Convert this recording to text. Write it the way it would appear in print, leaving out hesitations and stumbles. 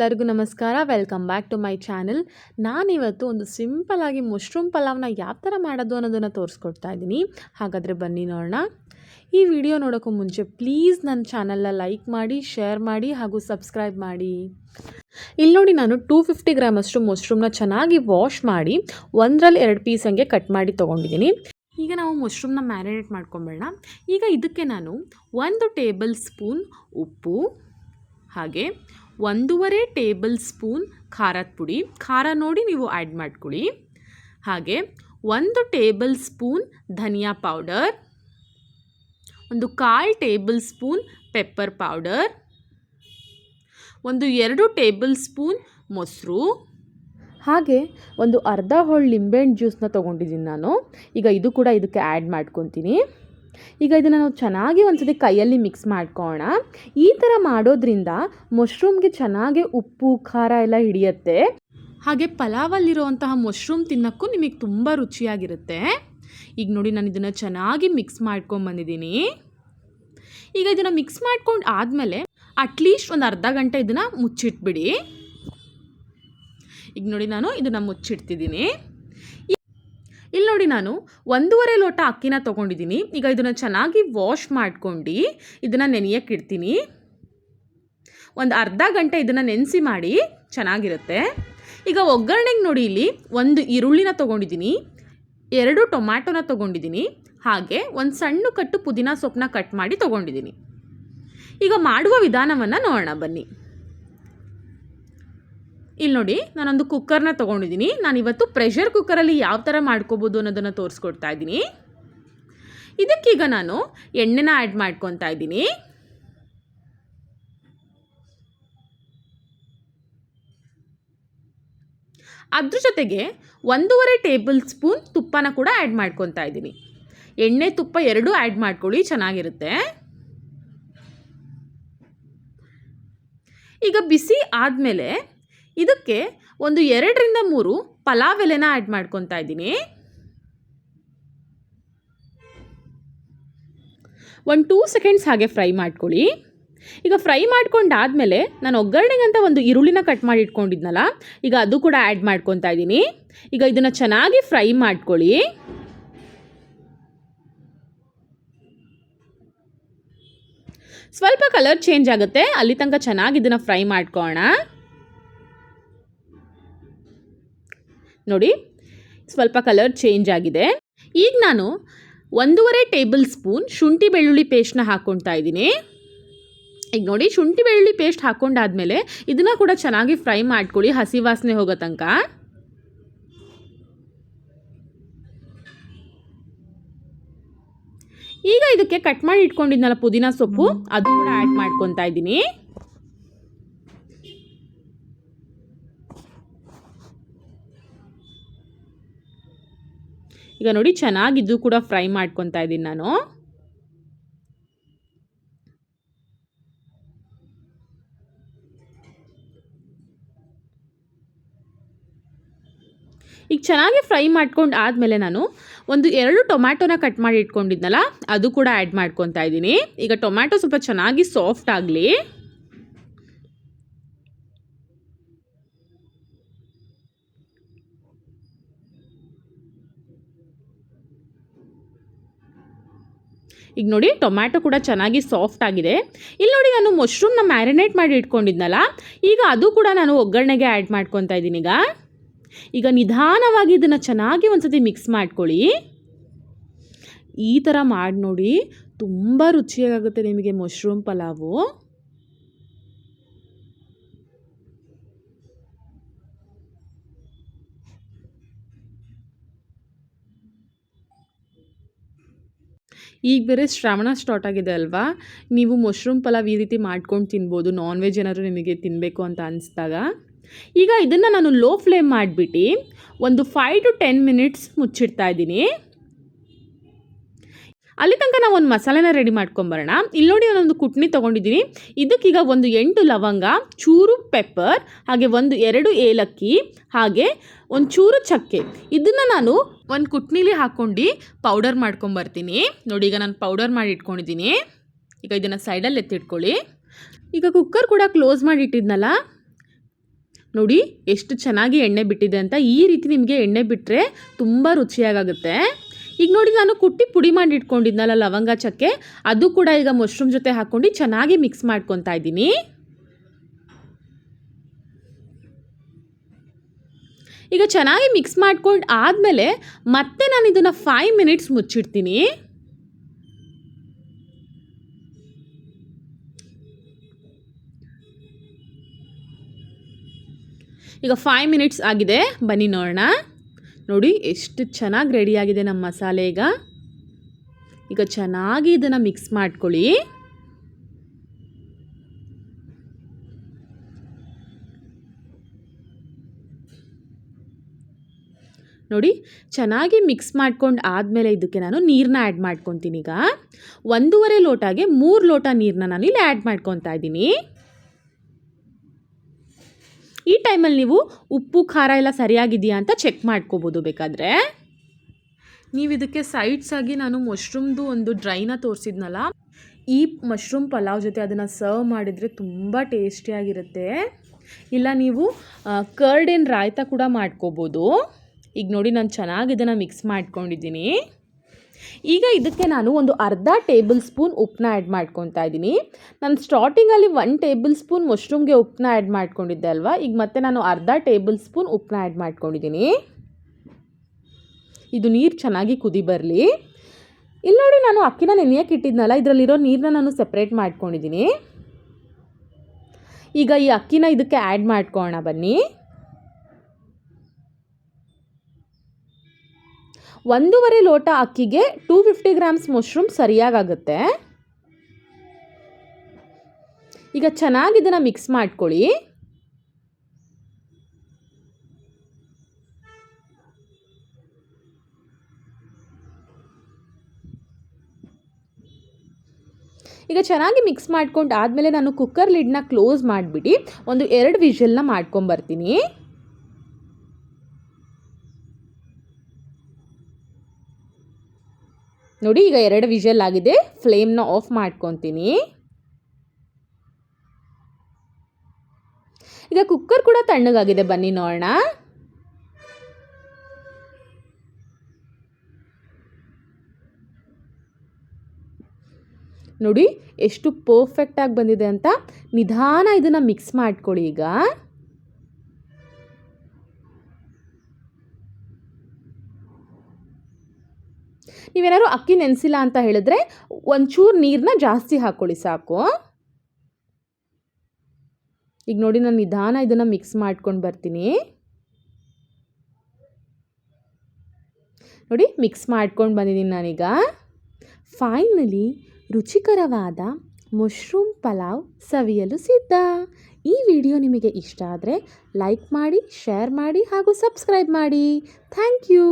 ಎಲ್ಲರಿಗೂ ನಮಸ್ಕಾರ. Welcome back to my channel. ನಾನಿವತ್ತು ಒಂದು ಸಿಂಪಲ್ ಆಗಿ ಮಶ್ರೂಮ್ ಪಲಾವ್ನ ಯಾವ ಥರ ಮಾಡೋದು ಅನ್ನೋದನ್ನು ತೋರಿಸ್ಕೊಡ್ತಾ ಇದ್ದೀನಿ. ಹಾಗಾದರೆ ಬನ್ನಿ ನೋಡೋಣ. ಈ ವಿಡಿಯೋ ನೋಡೋಕ್ಕೂ ಮುಂಚೆ ಪ್ಲೀಸ್ ನನ್ನ ಚಾನಲ್ನ ಲೈಕ್ ಮಾಡಿ, ಶೇರ್ ಮಾಡಿ ಹಾಗೂ ಸಬ್ಸ್ಕ್ರೈಬ್ ಮಾಡಿ. ಇಲ್ಲಿ ನೋಡಿ, ನಾನು 250 ಗ್ರಾಮ್ ಅಷ್ಟು ಮಶ್ರೂಮ್ನ ಚೆನ್ನಾಗಿ ವಾಶ್ ಮಾಡಿ 1ರಲ್ಲಿ 2 ಪೀಸ್ ಹಂಗೆ ಕಟ್ ಮಾಡಿ ತೊಗೊಂಡಿದ್ದೀನಿ. ಈಗ ನಾವು ಮಶ್ರೂಮ್ನ ಮ್ಯಾರಿನೇಟ್ ಮಾಡ್ಕೊಂಬೇಡ. ಈಗ ಇದಕ್ಕೆ ನಾನು 1 ಟೇಬಲ್ ಸ್ಪೂನ್ ಉಪ್ಪು, ಹಾಗೆ 1.5 ಟೇಬಲ್ ಸ್ಪೂನ್ ಖಾರದ ಪುಡಿ, ಖಾರ ನೋಡಿ ನೀವು ಆ್ಯಡ್ ಮಾಡ್ಕೊಳ್ಳಿ. ಹಾಗೆ 1 ಟೇಬಲ್ ಸ್ಪೂನ್ ಧನಿಯಾ powder, 1/4 tablespoon pepper powder, 2 tablespoon ಮೊಸರು, ಹಾಗೆ ಅರ್ಧ ಹೋಳು ಲಿಂಬೆಹಣ್ಣು ಜ್ಯೂಸನ್ನ ತೊಗೊಂಡಿದ್ದೀನಿ ನಾನು. ಈಗ ಇದು ಕೂಡ ಇದಕ್ಕೆ ಆ್ಯಡ್ ಮಾಡ್ಕೊತೀನಿ. ಈಗ ಇದನ್ನು ನಾವು ಚೆನ್ನಾಗಿ ಒಂದ್ಸತಿ ಕೈಯಲ್ಲಿ ಮಿಕ್ಸ್ ಮಾಡ್ಕೊಳ್ಳೋಣ. ಈ ಥರ ಮಾಡೋದ್ರಿಂದ ಮಶ್ರೂಮ್ಗೆ ಚೆನ್ನಾಗಿ ಉಪ್ಪು ಖಾರ ಎಲ್ಲ ಹಿಡಿಯುತ್ತೆ. ಹಾಗೆ ಪಲಾವಲ್ಲಿರುವಂತಹ ಮಶ್ರೂಮ್ ತಿನ್ನೋಕ್ಕೂ ನಿಮಗೆ ತುಂಬ ರುಚಿಯಾಗಿರುತ್ತೆ. ಈಗ ನೋಡಿ, ನಾನು ಇದನ್ನು ಚೆನ್ನಾಗಿ ಮಿಕ್ಸ್ ಮಾಡ್ಕೊಂಬಂದಿದ್ದೀನಿ. ಈಗ ಇದನ್ನು ಮಿಕ್ಸ್ ಮಾಡ್ಕೊಂಡು ಆದಮೇಲೆ ಅಟ್ಲೀಸ್ಟ್ ಒಂದು ಅರ್ಧ ಗಂಟೆ ಇದನ್ನು ಮುಚ್ಚಿಟ್ಬಿಡಿ. ಈಗ ನೋಡಿ, ನಾನು ಇದನ್ನು ಮುಚ್ಚಿಡ್ತಿದ್ದೀನಿ. ಇಲ್ಲಿ ನೋಡಿ, ನಾನು 1.5 ಲೋಟ ಅಕ್ಕಿನ ತೊಗೊಂಡಿದ್ದೀನಿ. ಈಗ ಇದನ್ನು ಚೆನ್ನಾಗಿ ವಾಶ್ ಮಾಡ್ಕೊಂಡು ಇದನ್ನು ನೆನೆಯಕ್ಕೆ ಇಡ್ತೀನಿ. ಒಂದು ಅರ್ಧ ಗಂಟೆ ಇದನ್ನು ನೆನೆಸಿ ಮಾಡಿ ಚೆನ್ನಾಗಿರುತ್ತೆ. ಈಗ ಒಗ್ಗರಣೆಗೆ ನೋಡಿ, ಇಲ್ಲಿ 1 ಈರುಳ್ಳಿನ ತೊಗೊಂಡಿದ್ದೀನಿ, 2 ಟೊಮ್ಯಾಟೊನ ತೊಗೊಂಡಿದ್ದೀನಿ, ಹಾಗೆ ಒಂದು ಸಣ್ಣ ಕಟ್ಟು ಪುದೀನ ಸೊಪ್ಪನ್ನ ಕಟ್ ಮಾಡಿ ತೊಗೊಂಡಿದ್ದೀನಿ. ಈಗ ಮಾಡುವ ವಿಧಾನವನ್ನು ನೋಡೋಣ ಬನ್ನಿ. ಇಲ್ಲಿ ನೋಡಿ, ನಾನೊಂದು ಕುಕ್ಕರ್ನ ತೊಗೊಂಡಿದ್ದೀನಿ. ನಾನಿವತ್ತು ಪ್ರೆಷರ್ ಕುಕ್ಕರಲ್ಲಿ ಯಾವ ಥರ ಮಾಡ್ಕೋಬೋದು ಅನ್ನೋದನ್ನು ತೋರಿಸ್ಕೊಡ್ತಾ ಇದ್ದೀನಿ. ಇದಕ್ಕೀಗ ನಾನು ಎಣ್ಣೆನ ಆ್ಯಡ್ ಮಾಡ್ಕೊತಾ ಇದ್ದೀನಿ. ಅದ್ರ ಜೊತೆಗೆ 1.5 ಟೇಬಲ್ ಸ್ಪೂನ್ ತುಪ್ಪನ ಕೂಡ ಆ್ಯಡ್ ಮಾಡ್ಕೊತಾ ಇದ್ದೀನಿ. ಎಣ್ಣೆ ತುಪ್ಪ ಎರಡೂ ಆ್ಯಡ್ ಮಾಡ್ಕೊಳ್ಳಿ, ಚೆನ್ನಾಗಿರುತ್ತೆ. ಈಗ ಬಿಸಿ ಆದಮೇಲೆ ಇದಕ್ಕೆ 2ರಿಂದ 3 ಪಲಾವ್ ಎಲೆನ ಆ್ಯಡ್ ಮಾಡ್ಕೊತಾ ಇದ್ದೀನಿ. 2 ಸೆಕೆಂಡ್ಸ್ ಹಾಗೆ ಫ್ರೈ ಮಾಡ್ಕೊಳ್ಳಿ. ಈಗ ಫ್ರೈ ಮಾಡ್ಕೊಂಡಾದಮೇಲೆ ನಾನು ಒಗ್ಗರಣೆಗಂತ 1 ಈರುಳ್ಳಿನ ಕಟ್ ಮಾಡಿ ಇಟ್ಕೊಂಡಿದ್ನಲ್ಲ, ಈಗ ಅದು ಕೂಡ ಆ್ಯಡ್ ಮಾಡ್ಕೊತಾ ಇದ್ದೀನಿ. ಈಗ ಇದನ್ನು ಚೆನ್ನಾಗಿ ಫ್ರೈ ಮಾಡ್ಕೊಳ್ಳಿ. ಸ್ವಲ್ಪ ಕಲರ್ ಚೇಂಜ್ ಆಗುತ್ತೆ, ಅಲ್ಲಿ ತನಕ ಚೆನ್ನಾಗಿ ಇದನ್ನು ಫ್ರೈ ಮಾಡ್ಕೊಳ್ಳೋಣ. ನೋಡಿ, ಸ್ವಲ್ಪ ಕಲರ್ ಚೇಂಜ್ ಆಗಿದೆ. ಈಗ ನಾನು 1.5 ಟೇಬಲ್ ಸ್ಪೂನ್ ಶುಂಠಿ ಬೆಳ್ಳುಳ್ಳಿ ಪೇಸ್ಟ್ನ ಹಾಕ್ಕೊತಾ ಇದ್ದೀನಿ. ಈಗ ನೋಡಿ, ಶುಂಠಿ ಬೆಳ್ಳುಳ್ಳಿ ಪೇಸ್ಟ್ ಹಾಕ್ಕೊಂಡಾದ್ಮೇಲೆ ಇದನ್ನು ಕೂಡ ಚೆನ್ನಾಗಿ ಫ್ರೈ ಮಾಡ್ಕೊಳ್ಳಿ, ಹಸಿ ವಾಸನೆ ಹೋಗೋ ತನಕ. ಈಗ ಇದಕ್ಕೆ ಕಟ್ ಮಾಡಿ ಇಟ್ಕೊಂಡಿದ್ನಲ್ಲ ಪುದೀನ ಸೊಪ್ಪು, ಅದು ಕೂಡ ಆ್ಯಡ್ ಮಾಡ್ಕೊತಾ ಇದ್ದೀನಿ. ಈಗ ನೋಡಿ, ಚೆನ್ನಾಗಿದ್ದು ಕೂಡ ಫ್ರೈ ಮಾಡ್ಕೊತಾ ಇದ್ದೀನಿ ನಾನು. ಈಗ ಚೆನ್ನಾಗಿ ಫ್ರೈ ಮಾಡ್ಕೊಂಡು ಆದಮೇಲೆ ನಾನು 2 ಟೊಮ್ಯಾಟೊನ ಕಟ್ ಮಾಡಿ ಇಟ್ಕೊಂಡಿದ್ನಲ್ಲ, ಅದು ಕೂಡ ಆ್ಯಡ್ ಮಾಡ್ಕೊತಾ ಇದ್ದೀನಿ. ಈಗ ಟೊಮ್ಯಾಟೊ ಸ್ವಲ್ಪ ಚೆನ್ನಾಗಿ ಸಾಫ್ಟ್ ಆಗಲಿ. ಈಗ ನೋಡಿ, ಟೊಮ್ಯಾಟೊ ಕೂಡ ಚೆನ್ನಾಗಿ ಸಾಫ್ಟ್ ಆಗಿದೆ. ಇಲ್ಲಿ ನೋಡಿ, ನಾನು ಮಶ್ರೂಮ್ನ ಮ್ಯಾರಿನೇಟ್ ಮಾಡಿ ಇಟ್ಕೊಂಡಿದ್ನಲ್ಲ, ಈಗ ಅದು ಕೂಡ ನಾನು ಒಗ್ಗರಣೆಗೆ ಆ್ಯಡ್ ಮಾಡ್ಕೊತಾ ಇದ್ದೀನಿ. ಈಗ ನಿಧಾನವಾಗಿ ಇದನ್ನು ಚೆನ್ನಾಗಿ ಒಂದ್ಸತಿ ಮಿಕ್ಸ್ ಮಾಡ್ಕೊಳ್ಳಿ. ಈ ಥರ ಮಾಡಿ ನೋಡಿ, ತುಂಬ ರುಚಿಯಾಗುತ್ತೆ ನಿಮಗೆ ಮಶ್ರೂಮ್ ಪಲಾವು. ಈಗ ಬೇರೆ ಶ್ರಾವಣ ಸ್ಟಾರ್ಟ್ ಆಗಿದೆ ಅಲ್ವಾ, ನೀವು ಮಶ್ರೂಮ್ ಪಲಾವ್ ಈ ರೀತಿ ಮಾಡ್ಕೊಂಡು ತಿನ್ಬೋದು, ನಾನ್ ವೆಜ್ ಏನಾದರೂ ನಿಮಗೆ ತಿನ್ನಬೇಕು ಅಂತ ಅನಿಸ್ದಾಗ. ಈಗ ಇದನ್ನು ನಾನು ಲೋ ಫ್ಲೇಮ್ ಮಾಡಿಬಿಟ್ಟು ಒಂದು 5 to 10 ಮಿನಿಟ್ಸ್ ಮುಚ್ಚಿಡ್ತಾ ಇದ್ದೀನಿ. ಅಲ್ಲಿ ತನಕ ನಾವು ಒಂದು ಮಸಾಲೆನ ರೆಡಿ ಮಾಡ್ಕೊಂಬರೋಣ. ಇಲ್ಲಿ ನೋಡಿ, ನಾನೊಂದು ಕುಟ್ನಿ ತೊಗೊಂಡಿದ್ದೀನಿ. ಇದಕ್ಕೀಗ 8 ಲವಂಗ, ಚೂರು ಪೆಪ್ಪರ್, ಹಾಗೆ 2 ಏಲಕ್ಕಿ, ಹಾಗೆ ಒಂಚೂರು ಚಕ್ಕೆ, ಇದನ್ನು ನಾನು ಒಂದು ಕುಟ್ನಿಲಿ ಹಾಕ್ಕೊಂಡು ಪೌಡರ್ ಮಾಡ್ಕೊಂಬರ್ತೀನಿ. ನೋಡಿ, ಈಗ ನಾನು ಪೌಡರ್ ಮಾಡಿ ಇಟ್ಕೊಂಡಿದ್ದೀನಿ. ಈಗ ಇದನ್ನು ಸೈಡಲ್ಲಿ ಎತ್ತಿಟ್ಕೊಳ್ಳಿ. ಈಗ ಕುಕ್ಕರ್ ಕೂಡ ಕ್ಲೋಸ್ ಮಾಡಿ ಇಟ್ಟಿದ್ನಲ್ಲ, ನೋಡಿ ಎಷ್ಟು ಚೆನ್ನಾಗಿ ಎಣ್ಣೆ ಬಿಟ್ಟಿದೆ ಅಂತ. ಈ ರೀತಿ ನಿಮಗೆ ಎಣ್ಣೆ ಬಿಟ್ಟರೆ ತುಂಬ ರುಚಿಯಾಗುತ್ತೆ. ಈಗ ನೋಡಿ ನಾನು ಕುಟ್ಟಿ ಪುಡಿ ಮಾಡಿ ಇಟ್ಕೊಂಡಿದ್ನಲ್ಲ ಲವಂಗ ಚಕ್ಕೆ, ಅದು ಕೂಡ ಈಗ ಮಶ್ರೂಮ್ ಜೊತೆ ಹಾಕ್ಕೊಂಡು ಚೆನ್ನಾಗಿ ಮಿಕ್ಸ್ ಮಾಡ್ಕೊತಾ ಇದ್ದೀನಿ. ಈಗ ಚೆನ್ನಾಗಿ ಮಿಕ್ಸ್ ಮಾಡ್ಕೊಂಡು ಆದಮೇಲೆ ಮತ್ತೆ ನಾನು ಇದನ್ನು 5 ಮಿನಿಟ್ಸ್ ಮುಚ್ಚಿಡ್ತೀನಿ. ಈಗ 5 ಮಿನಿಟ್ಸ್ ಆಗಿದೆ, ಬನ್ನಿ ನೋಡೋಣ. ನೋಡಿ ಎಷ್ಟು ಚೆನ್ನಾಗಿ ರೆಡಿಯಾಗಿದೆ ನಮ್ಮ ಮಸಾಲೆ. ಈಗ ಚೆನ್ನಾಗಿ ಇದನ್ನು ಮಿಕ್ಸ್ ಮಾಡ್ಕೊಳ್ಳಿ. ನೋಡಿ ಚೆನ್ನಾಗಿ ಮಿಕ್ಸ್ ಮಾಡ್ಕೊಂಡು ಆದಮೇಲೆ ಇದಕ್ಕೆ ನಾನು ನೀರನ್ನ ಆ್ಯಡ್ ಮಾಡ್ಕೊತೀನಿ. ಈಗ 1.5 ಲೋಟಗೆ 3 ಲೋಟ ನೀರನ್ನ ನಾನು ಇಲ್ಲಿ ಆ್ಯಡ್ ಮಾಡ್ಕೊತಾ ಇದ್ದೀನಿ. ಈ ಟೈಮಲ್ಲಿ ನೀವು ಉಪ್ಪು ಖಾರ ಎಲ್ಲ ಸರಿಯಾಗಿದೆಯಾ ಅಂತ ಚೆಕ್ ಮಾಡ್ಕೋಬೋದು ಬೇಕಾದರೆ. ನೀವು ಇದಕ್ಕೆ ಸೈಡ್ಸಾಗಿ ನಾನು ಮಶ್ರೂಮ್ದು ಒಂದು ಡ್ರೈನ ತೋರಿಸಿದ್ನಲ್ಲ, ಈ ಮಶ್ರೂಮ್ ಪಲಾವ್ ಜೊತೆ ಅದನ್ನು ಸರ್ವ್ ಮಾಡಿದರೆ ತುಂಬ ಟೇಸ್ಟಿಯಾಗಿರುತ್ತೆ. ಇಲ್ಲ ನೀವು ಕರ್ಡ್ ರಾಯ್ತ ಕೂಡ ಮಾಡ್ಕೋಬೋದು. ಈಗ ನೋಡಿ ನಾನು ಚೆನ್ನಾಗಿ ಇದನ್ನು ಮಿಕ್ಸ್ ಮಾಡ್ಕೊಂಡಿದ್ದೀನಿ. ಈಗ ಇದಕ್ಕೆ ನಾನು ಒಂದು ಅರ್ಧ ಟೇಬಲ್ ಸ್ಪೂನ್ ಉಪ್ಪನ್ನ ಆ್ಯಡ್ ಮಾಡ್ಕೊತಾ ಇದ್ದೀನಿ. ನಾನು ಸ್ಟಾರ್ಟಿಂಗಲ್ಲಿ 1 ಟೇಬಲ್ ಸ್ಪೂನ್ ಮಶ್ರೂಮ್ಗೆ ಉಪ್ಪನ್ನ ಆ್ಯಡ್ ಮಾಡ್ಕೊಂಡಿದ್ದೆ ಅಲ್ವಾ, ಈಗ ಮತ್ತೆ ನಾನು ಅರ್ಧ ಟೇಬಲ್ ಸ್ಪೂನ್ ಉಪ್ಪನ್ನ ಆ್ಯಡ್ ಮಾಡ್ಕೊಂಡಿದ್ದೀನಿ. ಇದು ನೀರು ಚೆನ್ನಾಗಿ ಕುದಿ ಬರಲಿ. ಇಲ್ಲಿ ನೋಡಿ ನಾನು ಅಕ್ಕಿನ ನೆನೆಯಕ್ಕೆ ಇಟ್ಟಿದ್ನಲ್ಲ, ಇದರಲ್ಲಿರೋ ನೀರನ್ನ ನಾನು ಸೆಪ್ರೇಟ್ ಮಾಡ್ಕೊಂಡಿದ್ದೀನಿ. ಈಗ ಈ ಅಕ್ಕಿನ ಇದಕ್ಕೆ ಆ್ಯಡ್ ಮಾಡ್ಕೊಳ್ಳೋಣ ಬನ್ನಿ. 1.5 ಲೋಟ ಅಕ್ಕಿಗೆ 250 ಗ್ರಾಮ್ಸ್ ಮಶ್ರೂಮ್ ಸರಿಯಾಗುತ್ತೆ. ಈಗ ಚೆನ್ನಾಗಿ ಇದನ್ನು ಮಿಕ್ಸ್ ಮಾಡ್ಕೊಳ್ಳಿ. ಈಗ ಚೆನ್ನಾಗಿ ಮಿಕ್ಸ್ ಮಾಡ್ಕೊಂಡು ಆದಮೇಲೆ ನಾನು ಕುಕ್ಕರ್ ಲಿಡ್ನ ಕ್ಲೋಸ್ ಮಾಡಿಬಿಟ್ಟು ಒಂದು 2 ವಿಷಲ್ನ ಮಾಡ್ಕೊಂಬರ್ತೀನಿ. ನೋಡಿ ಈಗ 2 ವಿಷಲ್ ಆಗಿದೆ, ಫ್ಲೇಮ್ನ ಆಫ್ ಮಾಡ್ಕೊತೀನಿ. ಈಗ ಕುಕ್ಕರ್ ಕೂಡ ತಣ್ಣಗಾಗಿದೆ, ಬನ್ನಿ ನೋಡೋಣ. ನೋಡಿ ಎಷ್ಟು ಪರ್ಫೆಕ್ಟಾಗಿ ಬಂದಿದೆ ಅಂತ. ನಿಧಾನ ಇದನ್ನು ಮಿಕ್ಸ್ ಮಾಡ್ಕೊಳ್ಳಿ. ಈಗ ನೀವೇನಾದ್ರು ಅಕ್ಕಿ ನೆನೆಸಿಲ್ಲ ಅಂತ ಹೇಳಿದ್ರೆ ಒಂಚೂರು ನೀರನ್ನ ಜಾಸ್ತಿ ಹಾಕ್ಕೊಳ್ಳಿ ಸಾಕು. ಈಗ ನೋಡಿ ನಾನು ನಿಧಾನ ಇದನ್ನು ಮಿಕ್ಸ್ ಮಾಡ್ಕೊಂಡು ಬರ್ತೀನಿ. ನೋಡಿ ಮಿಕ್ಸ್ ಮಾಡ್ಕೊಂಡು ಬಂದಿದ್ದೀನಿ ನಾನೀಗ. ಫೈನಲಿ ರುಚಿಕರವಾದ ಮಶ್ರೂಮ್ ಪಲಾವ್ ಸವಿಯಲು ಸಿದ್ಧ. ಈ ವಿಡಿಯೋ ನಿಮಗೆ ಇಷ್ಟ ಆದರೆ ಲೈಕ್ ಮಾಡಿ, ಶೇರ್ ಮಾಡಿ ಹಾಗೂ ಸಬ್ಸ್ಕ್ರೈಬ್ ಮಾಡಿ. Thank you.